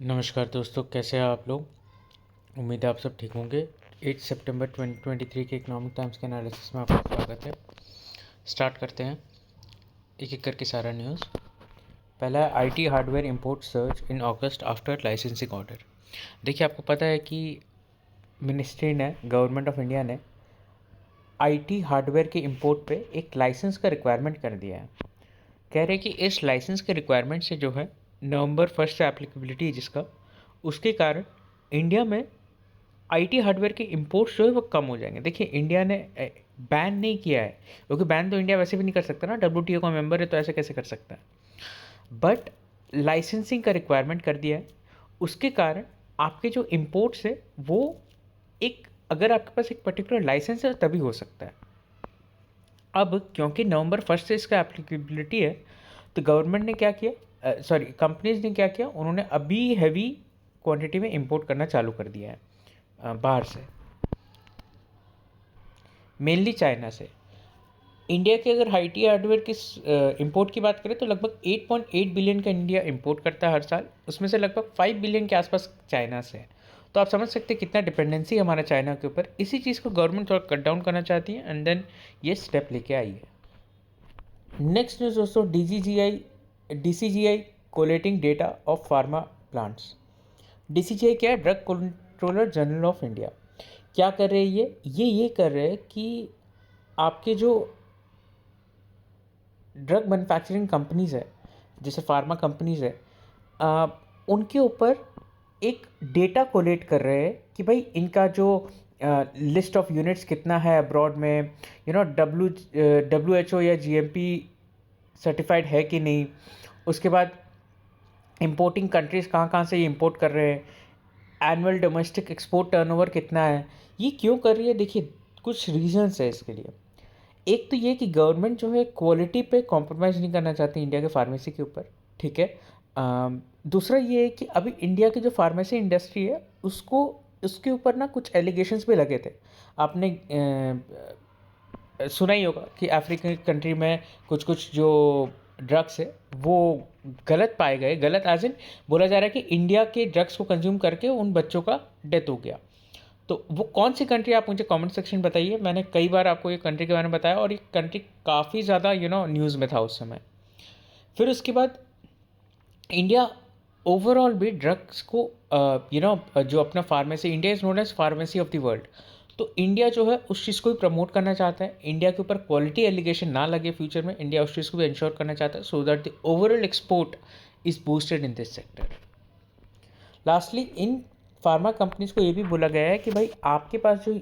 नमस्कार दोस्तों, कैसे हैं आप लोग। उम्मीद है आप सब ठीक होंगे। 8 सितंबर 2023 के इकोनॉमिक टाइम्स के एनालिसिस में आपका स्वागत है। स्टार्ट करते हैं एक एक करके सारा न्यूज़। पहला है IT hardware import search in August after licensing order. देखिए, आपको पता है कि मिनिस्ट्री ने, गवर्नमेंट ऑफ इंडिया ने आईटी हार्डवेयर के इंपोर्ट पे एक लाइसेंस का रिक्वायरमेंट कर दिया है। कह रहे हैं कि इस लाइसेंस के रिक्वायरमेंट से जो है नवंबर 1 से एप्लीकेबिलिटी जिसका, उसके कारण इंडिया में आईटी हार्डवेयर के इंपोर्ट्स जो है वो कम हो जाएंगे। देखिए, इंडिया ने बैन नहीं किया है, क्योंकि बैन तो इंडिया वैसे भी नहीं कर सकता ना, डब्ल्यूटीओ का मेंबर है तो ऐसे कैसे कर सकता है। बट लाइसेंसिंग का रिक्वायरमेंट कर दिया है, उसके कारण आपके जो इंपोर्ट्स है वो एक, अगर आपके पास एक पर्टिकुलर लाइसेंस है तभी हो सकता है। अब क्योंकि नवंबर 1 से इसका एप्लीकेबिलिटी है, तो गवर्नमेंट ने क्या किया, कंपनीज ने क्या किया, उन्होंने अभी हैवी क्वांटिटी में इंपोर्ट करना चालू कर दिया है बाहर से, मेनली चाइना से। इंडिया के अगर आईटी हार्डवेयर की इंपोर्ट की बात करें तो लगभग 8.8 बिलियन का इंडिया इंपोर्ट करता है हर साल, उसमें से लगभग 5 बिलियन के आसपास चाइना से है। तो आप समझ सकते हैं कितना डिपेंडेंसी है हमारा चाइना के ऊपर। इसी चीज़ को गवर्नमेंट थोड़ा कट डाउन करना चाहती है, एंड देन ये स्टेप लेके आई है। नेक्स्ट न्यूज़ दोस्तों, DCGI collating data of pharma plants. DCGI क्या है? Drug controller general of India. क्या कर रहे हैं ये कर रहे हैं कि आपके जो ड्रग मैन्युफैक्चरिंग कंपनीज है, जैसे फार्मा कंपनीज है, उनके ऊपर एक डेटा कोलेट कर रहे हैं कि भाई इनका जो लिस्ट ऑफ यूनिट्स कितना है अब्रॉड में, WHO या जीएमपी सर्टिफाइड है कि नहीं। उसके बाद इंपोर्टिंग कंट्रीज़ कहाँ कहाँ से ये इंपोर्ट कर रहे हैं, एनुअल डोमेस्टिक एक्सपोर्ट टर्नओवर कितना है। ये क्यों कर रही है? देखिए, कुछ रीजंस है इसके लिए। एक तो ये कि गवर्नमेंट जो है क्वालिटी पे कॉम्प्रोमाइज़ नहीं करना चाहती इंडिया के फार्मेसी के ऊपर, ठीक है। दूसरा ये है कि अभी इंडिया की जो फार्मेसी इंडस्ट्री है उसको, उसके ऊपर ना कुछ एलिगेशंस भी लगे थे। आपने सुना ही होगा कि अफ्रीकन कंट्री में कुछ कुछ जो ड्रग्स है वो गलत पाए गए। गलत एज इन, बोला जा रहा है कि इंडिया के ड्रग्स को कंज्यूम करके उन बच्चों का डेथ हो गया। तो वो कौन सी कंट्री, आप मुझे कमेंट सेक्शन बताइए। मैंने कई बार आपको ये कंट्री के बारे में बताया, और ये कंट्री काफ़ी ज़्यादा न्यूज़ में था उस समय। फिर उसके बाद इंडिया ओवरऑल भी ड्रग्स को जो अपना pharmacy, India is known as pharmacy of the world. तो इंडिया जो है उस चीज़ को भी प्रमोट करना चाहता है। इंडिया के ऊपर क्वालिटी एलिगेशन ना लगे फ्यूचर में, इंडिया उस चीज़ को भी इंश्योर करना चाहता है, so that the overall export is boosted in this sector. Lastly, in pharma companies को ये भी बोला गया है कि भाई आपके पास जो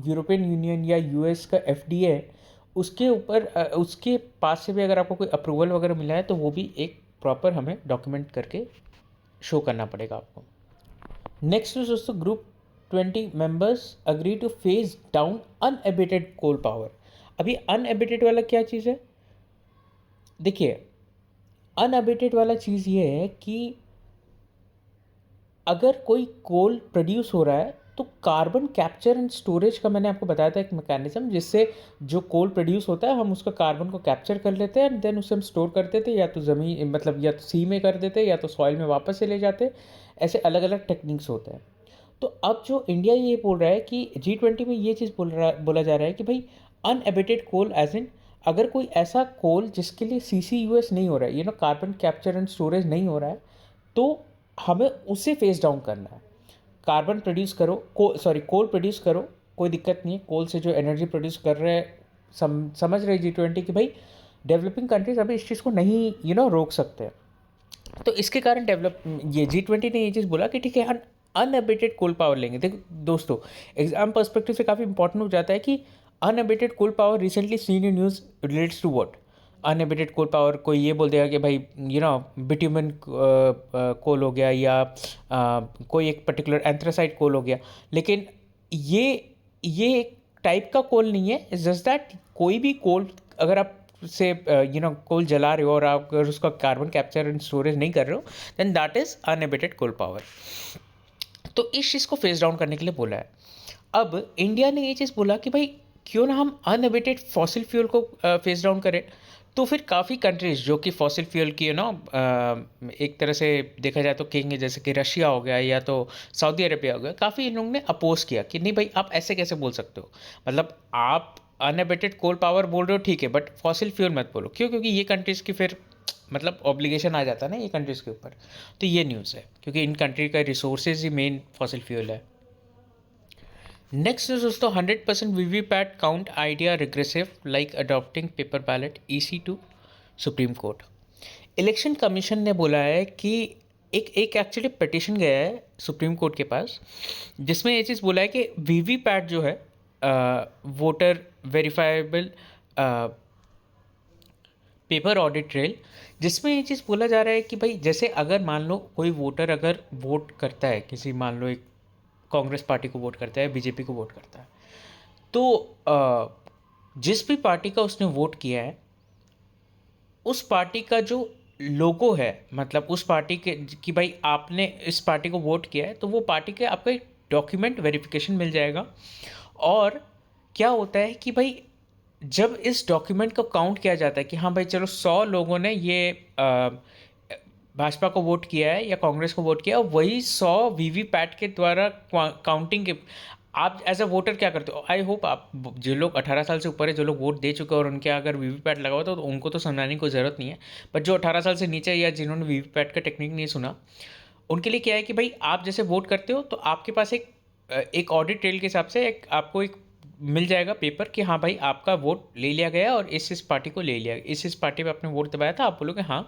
यूरोपियन यूनियन या यूएस का एफडीए है, उसके ऊपर उसके पास से भी अगर आपको कोई अप्रूवल वगैरह मिला है तो वो भी एक प्रॉपर हमें डॉक्यूमेंट करके शो करना पड़ेगा आपको। नेक्स्ट न्यूज दोस्तों, group 20 members agree to phase down unabated coal power. अभी अनएबेटेड वाला क्या चीज़ है? देखिए, अनएबेटेड वाला चीज़ ये है कि अगर कोई कोल प्रोड्यूस हो रहा है तो कार्बन कैप्चर एंड स्टोरेज का मैंने आपको बताया था एक मैकेनिज्म, जिससे जो कोल प्रोड्यूस होता है हम उसका कार्बन को कैप्चर कर लेते हैं, एंड देन उसे हम स्टोर कर देते, या तो ज़मीन, मतलब या तो सी में कर देते, या तो सॉइल में वापस से ले जाते। ऐसे अलग अलग टेक्निक्स होते हैं। तो अब जो इंडिया ये बोल रहा है कि G20 में ये चीज़ बोला जा रहा है कि भाई अनएबेटेड कोल एज इन, अगर कोई ऐसा कोल जिसके लिए CCUS नहीं हो रहा है, कार्बन कैप्चर एंड स्टोरेज नहीं हो रहा है, तो हमें उसे फेस डाउन करना है। कार्बन प्रोड्यूस करो, कोल प्रोड्यूस करो, कोई दिक्कत नहीं है। कोल से जो एनर्जी प्रोड्यूस कर रहे हैं, समझ रहे G20 कि भाई डेवलपिंग कंट्रीज अभी इस चीज़ को नहीं रोक सकते। तो इसके कारण ये G20 ने ये चीज़ बोला कि ठीक है, अनएबेटेड कोल पावर लेंगे। देखो दोस्तों, एग्जाम पर्सपेक्टिव से काफ़ी इंपॉर्टेंट हो जाता है कि unabated coal power recently seen in news relates to what. Unabated coal power, कोई ये बोल देगा कि भाई बिट्यूमन कोल हो गया, या कोई एक पर्टिकुलर एंथ्रासाइट कोल हो गया। लेकिन ये एक टाइप का कोल नहीं है। जस्ट दैट कोई भी कोल, अगर आप से कोल जला रहे हो और आप अगर उसका कार्बन कैप्चर एंड स्टोरेज नहीं कर रहे हो, then that is unabated coal power. तो इस चीज़ को फेस डाउन करने के लिए बोला है। अब इंडिया ने ये चीज़ बोला कि भाई क्यों ना हम अनएबेटेड फॉसिल फ्यूल को फेस डाउन करें। तो फिर काफ़ी कंट्रीज़ जो कि फॉसिल फ्यूल की एक तरह से देखा जाए तो किंग है, जैसे कि रशिया हो गया या तो सऊदी अरेबिया हो गया, काफ़ी इन लोगों ने अपोज किया कि नहीं भाई आप ऐसे कैसे बोल सकते हो। मतलब आप अनएबेटेड कोल पावर बोल रहे हो ठीक है, बट फॉसिल फ्यूल मत बोलो। क्यों? क्योंकि ये कंट्रीज़ की फिर मतलब ऑब्लिगेशन आ जाता है ना ये कंट्रीज़ के ऊपर। तो ये न्यूज़ है क्योंकि इन कंट्री का रिसोर्सेज ही मेन फॉसिल फ्यूल है। नेक्स्ट न्यूज़ दोस्तों, 100% VVPAT count idea regressive like adopting paper ballot EC to Supreme Court. Election Commission ने बोला है कि एक एक एक्चुअली पिटिशन गया है सुप्रीम कोर्ट के पास, जिसमें ये चीज़ बोला है कि वीवीपैट जो है voter verifiable paper audit trail, जिसमें ये चीज़ बोला जा रहा है कि भाई जैसे अगर मान लो कोई वोटर अगर वोट करता है किसी, मान लो एक कांग्रेस पार्टी को वोट करता है, बीजेपी को वोट करता है, तो जिस भी पार्टी का उसने वोट किया है उस पार्टी का जो लोगो है, मतलब उस पार्टी के कि भाई आपने इस पार्टी को वोट किया है, तो वो पार्टी के आपका एक डॉक्यूमेंट वेरिफिकेशन मिल जाएगा। और क्या होता है कि भाई जब इस डॉक्यूमेंट को काउंट किया जाता है कि हाँ भाई चलो 100 लोगों ने ये भाजपा को वोट किया है या कांग्रेस को वोट किया है, वही 100 वीवीपैट के द्वारा काउंटिंग के आप एज अ वोटर क्या करते हो। आई होप आप जो लोग 18 साल से ऊपर है, जो लोग वोट दे चुके हैं और उनके अगर वीवीपैट लगा हुआ तो उनको तो समझाने की कोई ज़रूरत नहीं है। बट जो 18 साल से नीचे या जिन्होंने वीवीपैट का टेक्निक नहीं सुना, उनके लिए क्या है कि भाई आप जैसे वोट करते हो तो आपके पास एक ऑडिट ट्रेल के हिसाब से एक आपको एक मिल जाएगा पेपर कि हाँ भाई आपका वोट ले लिया गया और इस पार्टी को ले लिया, इस पार्टी पे आपने वोट दबाया था, आप बोलोगे हाँ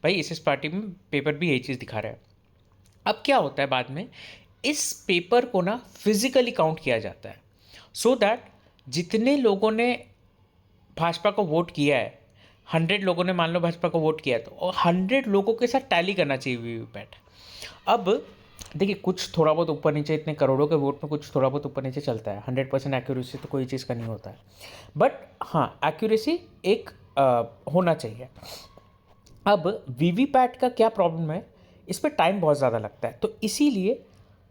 भाई इस पार्टी में पेपर भी यही चीज़ दिखा रहा है। अब क्या होता है बाद में, इस पेपर को ना फिजिकली काउंट किया जाता है, सो दैट जितने लोगों ने भाजपा को वोट किया है, 100 लोगों ने मान लो भाजपा को वोट किया है, तो 100 लोगों के साथ टैली करना चाहिए वीवीपैट। अब देखिए कुछ थोड़ा बहुत ऊपर नीचे, इतने करोड़ों के वोट में कुछ थोड़ा बहुत ऊपर नीचे चलता है, 100% एक्यूरेसी तो कोई चीज़ का नहीं होता है, बट हाँ एक्यूरेसी एक होना चाहिए। अब वीवीपैट का क्या प्रॉब्लम है, इस पर टाइम बहुत ज़्यादा लगता है, तो इसीलिए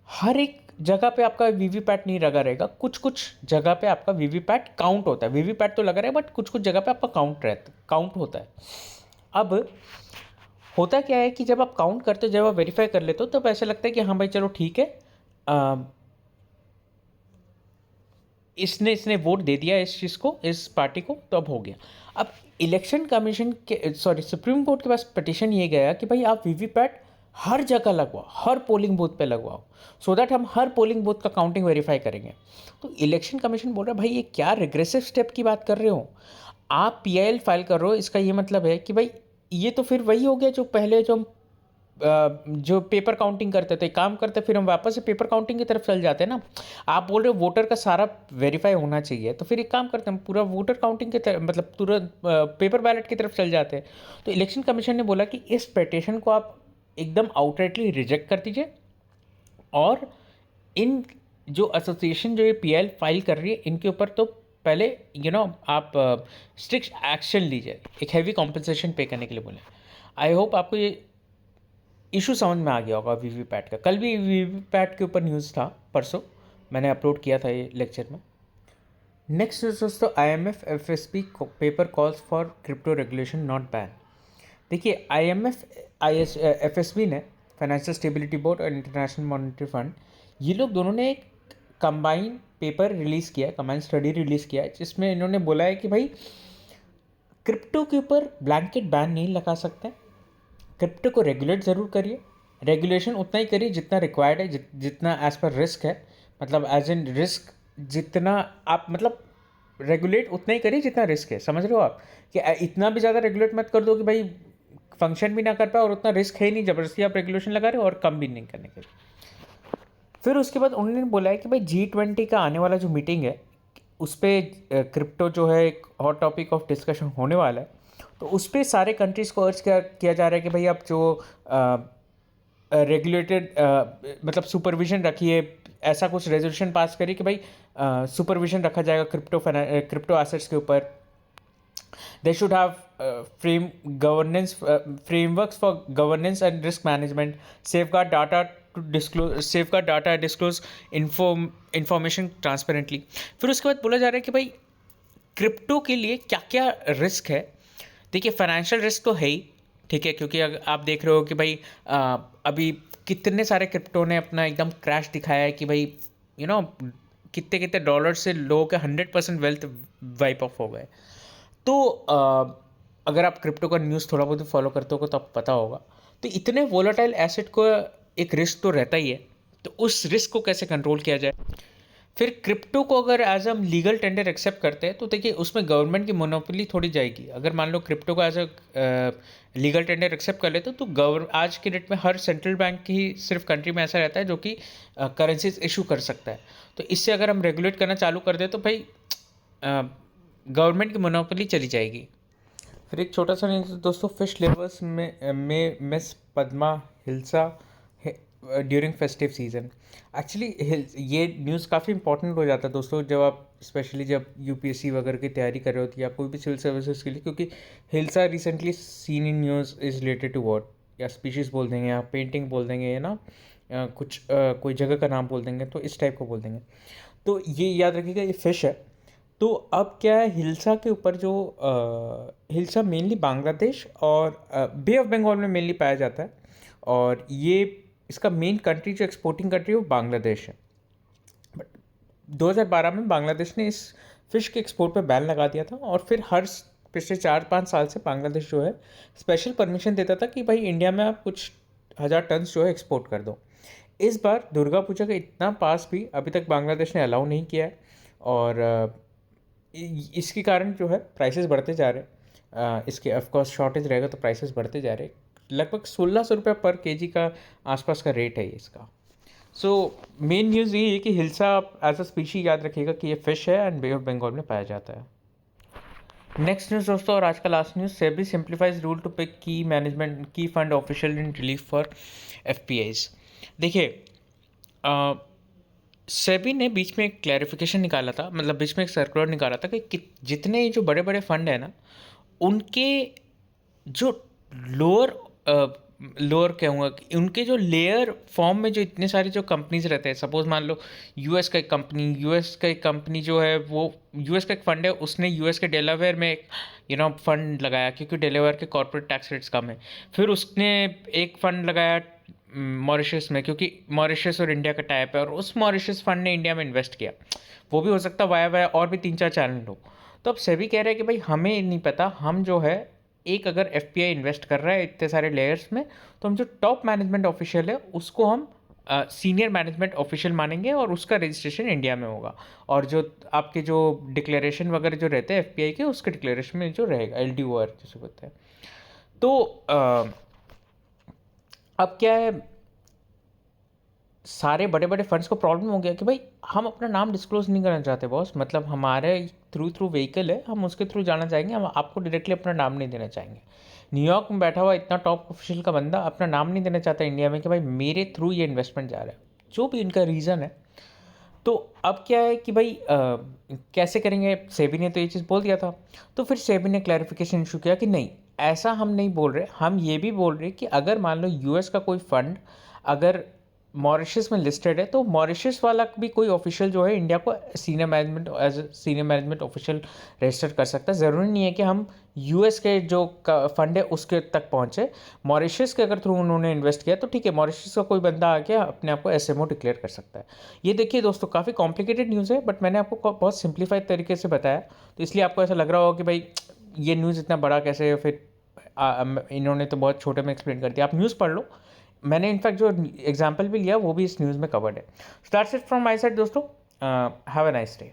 हर एक जगह पे आपका वीवीपैट नहीं लगा रहेगा, कुछ कुछ जगह पे आपका वीवीपैट काउंट होता है। वीवीपैट तो लगा रहा है बट कुछ कुछ जगह पे आपका काउंट होता है। अब होता क्या है कि जब आप काउंट करते हो, जब आप वेरीफाई कर लेते हो, तब ऐसा लगता है कि हाँ भाई चलो ठीक है, इसने इसने वोट दे दिया इस चीज़ को, इस पार्टी को, तो अब हो गया। अब इलेक्शन कमीशन के सुप्रीम कोर्ट के पास पिटीशन ये गया कि भाई आप वीवीपैट हर जगह लगवाओ, हर पोलिंग बूथ पे लगवाओ, सो दैट हम हर पोलिंग बूथ का काउंटिंग वेरीफाई करेंगे। तो इलेक्शन कमीशन बोल रहा है भाई ये क्या रिग्रेसिव स्टेप की बात कर रहे हो, आप पीआईएल फाइल कर रहे हो, इसका ये मतलब है कि भाई ये तो फिर वही हो गया जो पहले जो पेपर काउंटिंग करते थे, काम करते, फिर हम वापस से पेपर काउंटिंग की तरफ चल जाते हैं ना। आप बोल रहे हो वोटर का सारा वेरीफाई होना चाहिए, तो फिर एक काम करते हैं पूरा वोटर काउंटिंग की तरफ, मतलब तुरंत पेपर बैलेट की तरफ चल जाते हैं। तो इलेक्शन कमीशन ने बोला कि इस पिटीशन को आप एकदम आउटराइटली रिजेक्ट कर दीजिए, और इन जो एसोसिएशन जो ये पीएल फाइल कर रही है इनके ऊपर तो पहले आप स्ट्रिक्ट एक्शन लीजिए, एक हैवी कॉम्पनसेशन पे करने के लिए बोले। आई होप आपको ये इशू समझ में आ गया होगा वीवीपैट का। कल भी वीवीपैट के ऊपर न्यूज़ था, परसों मैंने अपलोड किया था ये लेक्चर में। नेक्स्ट न्यूज़ दोस्तों, IMF FSB paper calls for crypto regulation not ban. देखिए IMF FSB ने, फाइनेंशियल स्टेबिलिटी बोर्ड और इंटरनेशनल मॉनेटरी फंड, ये लोग दोनों ने एक कंबाइन पेपर रिलीज़ किया है, कंबाइन स्टडी रिलीज़ किया है, जिसमें इन्होंने बोला है कि भाई क्रिप्टो के ऊपर ब्लैंकेट बैन नहीं लगा सकते, क्रिप्टो को रेगुलेट ज़रूर करिए, रेगुलेशन उतना ही करिए जितना रिक्वायर्ड है, जितना एज पर रिस्क है, मतलब एज इन रिस्क जितना आप मतलब रेगुलेट उतना ही करिए जितना रिस्क है। समझ रहे हो आप कि इतना भी ज़्यादा रेगुलेट मत कर दो कि भाई फंक्शन भी ना कर पाए, और उतना रिस्क है ही नहीं, ज़बरदस्ती आप रेगुलेशन लगा रहे हो, और कम भी नहीं करने के लिए। फिर उसके बाद उन्होंने बोला है कि भाई G20 का आने वाला जो मीटिंग है उस पर क्रिप्टो जो है एक हॉट टॉपिक ऑफ डिस्कशन होने वाला है, तो उस पर सारे कंट्रीज़ को अर्ज किया जा रहा है कि भाई आप जो रेगुलेटेड मतलब सुपरविजन रखिए, ऐसा कुछ रेजोल्यूशन पास करिए कि भाई सुपरविजन रखा जाएगा क्रिप्टो एसेट्स के ऊपर। They should have frameworks for governance and risk management, safeguard data, disclose information transparently। फिर उसके बाद बोला जा रहा है कि भाई क्रिप्टो के लिए क्या क्या रिस्क है, देखिए फाइनेंशियल रिस्क तो है ही, ठीक है, क्योंकि अगर आप देख रहे हो कि भाई अभी कितने सारे क्रिप्टो ने अपना एकदम क्रैश दिखाया है कि भाई यू नो कितने कितने डॉलर से लोगों के 100% वेल्थ वाइप ऑफ हो गए। तो अगर आप क्रिप्टो का न्यूज़ थोड़ा बहुत फॉलो करते हो तो आपको पता होगा। तो इतने वोलेटाइल एसेट को एक रिस्क तो रहता ही है, तो उस रिस्क को कैसे कंट्रोल किया जाए। फिर क्रिप्टो को अगर एज हम लीगल टेंडर एक्सेप्ट करते हैं तो देखिए उसमें गवर्नमेंट की मोनोपोली थोड़ी जाएगी। अगर मान लो क्रिप्टो को as a legal tender accept कर लेते तो आज के डेट में हर सेंट्रल बैंक ही सिर्फ कंट्री में ऐसा रहता है जो कि करेंसीज इशू कर सकता है। तो इससे अगर हम रेगुलेट करना चालू कर दें तो भाई गवर्नमेंट की मोनोपोली चली जाएगी। फिर एक छोटा सा न्यूज़ दोस्तों, फिश लेवर्स में miss Padma hilsa during festive season. Actually ये न्यूज़ काफ़ी इंपॉर्टेंट हो जाता है दोस्तों जब आप स्पेशली जब यूपीएससी वगैरह की तैयारी कर रहे होती है या कोई भी सिविल सर्विसेज के लिए, क्योंकि hilsa recently seen in news is related to what, या स्पीशीज़ बोल देंगे या पेंटिंग बोल देंगे, या ना कोई जगह का नाम बोल देंगे, तो इस टाइप को बोल देंगे। तो ये याद रखिएगा ये फ़िश है। तो अब क्या है, हिल्सा के ऊपर जो हिल्सा मेनली बांग्लादेश और बे ऑफ बंगाल में मेनली पाया जाता है, और ये इसका मेन कंट्री जो एक्सपोर्टिंग कंट्री है वो बांग्लादेश है। बट 2012 में बांग्लादेश ने इस फिश के एक्सपोर्ट पर बैन लगा दिया था, और फिर हर पिछले 4-5 साल से बांग्लादेश जो है स्पेशल परमिशन देता था कि भाई इंडिया में आप कुछ हज़ार टन जो है एक्सपोर्ट कर दो। इस बार दुर्गा पूजा के इतना पास भी अभी तक बांग्लादेश ने अलाउ नहीं किया है, और इसके कारण जो है प्राइसेस बढ़ते जा रहे हैं। इसके ऑफकोर्स शॉर्टेज रहेगा तो प्राइसेस बढ़ते जा रहे हैं। लगभग 1600 रुपये पर केजी का आसपास का रेट है इसका। सो मेन न्यूज़ ये है कि हिल्सा एज अ स्पीशी याद रखिएगा कि ये फ़िश है एंड बे ऑफ बंगाल में पाया जाता है। नेक्स्ट न्यूज़ दोस्तों, और आज का last news, SEBI simplifies rule to pick key fund official in relief for FPIs. देखिए सेबी ने बीच में एक क्लैरिफिकेशन निकाला था, मतलब बीच में एक सर्कुलर निकाला था कि जितने जो बड़े बड़े फंड है ना, उनके जो लोअर लोअर कहूँगा कि उनके जो लेयर फॉर्म में जो इतने सारे जो कंपनीज रहते हैं, सपोज मान लो यूएस का एक कंपनी जो है वो यूएस का एक फंड है, उसने यूएस के डेलावेयर में एक फंड लगाया क्योंकि डेलावेयर के कॉर्पोरेट टैक्स रेट्स कम है। फिर उसने एक फंड लगाया मॉरिशस में क्योंकि मॉरिशस और इंडिया का टाइप है, और उस मॉरिशस फंड ने इंडिया में इन्वेस्ट किया। वो भी हो सकता है वाया और भी 3-4 चैनल हो। तो अब सेबी कह रहे हैं कि भाई हमें नहीं पता, हम जो है एक अगर एफपीआई इन्वेस्ट कर रहा है इतने सारे लेयर्स में, तो हम जो टॉप मैनेजमेंट ऑफिशियल है उसको हम सीनियर मैनेजमेंट ऑफिशियल मानेंगे और उसका रजिस्ट्रेशन इंडिया में होगा, और जो आपके जो डिक्लेरेशन वगैरह जो रहते हैं एफपीआई के, उसके डिक्लेरेशन में जो रहेगा एलडीओआर जिसे बोलते हैं। तो अब क्या है, सारे बड़े बड़े फंड्स को प्रॉब्लम हो गया कि भाई हम अपना नाम डिस्क्लोज नहीं करना चाहते बॉस, मतलब हमारे थ्रू व्हीकल है, हम उसके थ्रू जाना चाहेंगे, हम आपको डायरेक्टली अपना नाम नहीं देना चाहेंगे। न्यूयॉर्क में बैठा हुआ इतना टॉप ऑफिशियल का बंदा अपना नाम नहीं देना चाहता इंडिया में कि भाई मेरे थ्रू ये इन्वेस्टमेंट जा रहा है, जो भी इनका रीज़न है। तो अब क्या है कि भाई कैसे करेंगे, सेबी ने तो ये चीज़ बोल दिया था। तो फिर सेबी ने क्लैरिफिकेशन इशू किया कि नहीं, ऐसा हम नहीं बोल रहे, हम ये भी बोल रहे कि अगर मान लो यूएस का कोई फंड अगर मॉरिशस में लिस्टेड है तो मॉरिशस वाला भी कोई ऑफिशियल जो है इंडिया को सीनियर मैनेजमेंट ऑफिशियल रजिस्टर कर सकता है। ज़रूरी नहीं है कि हम यूएस के जो फंड है उसके तक पहुँचे। मॉरिशस के अगर थ्रू उन्होंने इन्वेस्ट किया तो ठीक है, मॉरिशस का कोई बंदा आके अपने आप को एसएमओ डिक्लेयर कर सकता है। ये देखिए दोस्तों, काफ़ी कॉम्प्लिकेटेड न्यूज़ है, बट मैंने आपको बहुत सिंप्लीफाइड तरीके से बताया, तो इसलिए आपको ऐसा लग रहा होगा कि भाई ये न्यूज़ इतना बड़ा कैसे है, फिर इन्होंने तो बहुत छोटे में एक्सप्लेन कर दिया। आप न्यूज़ पढ़ लो, मैंने इनफैक्ट जो एग्जाम्पल भी लिया वो भी इस न्यूज़ में कवर्ड है। So that's it from my side दोस्तों, हैव अ नाइस डे।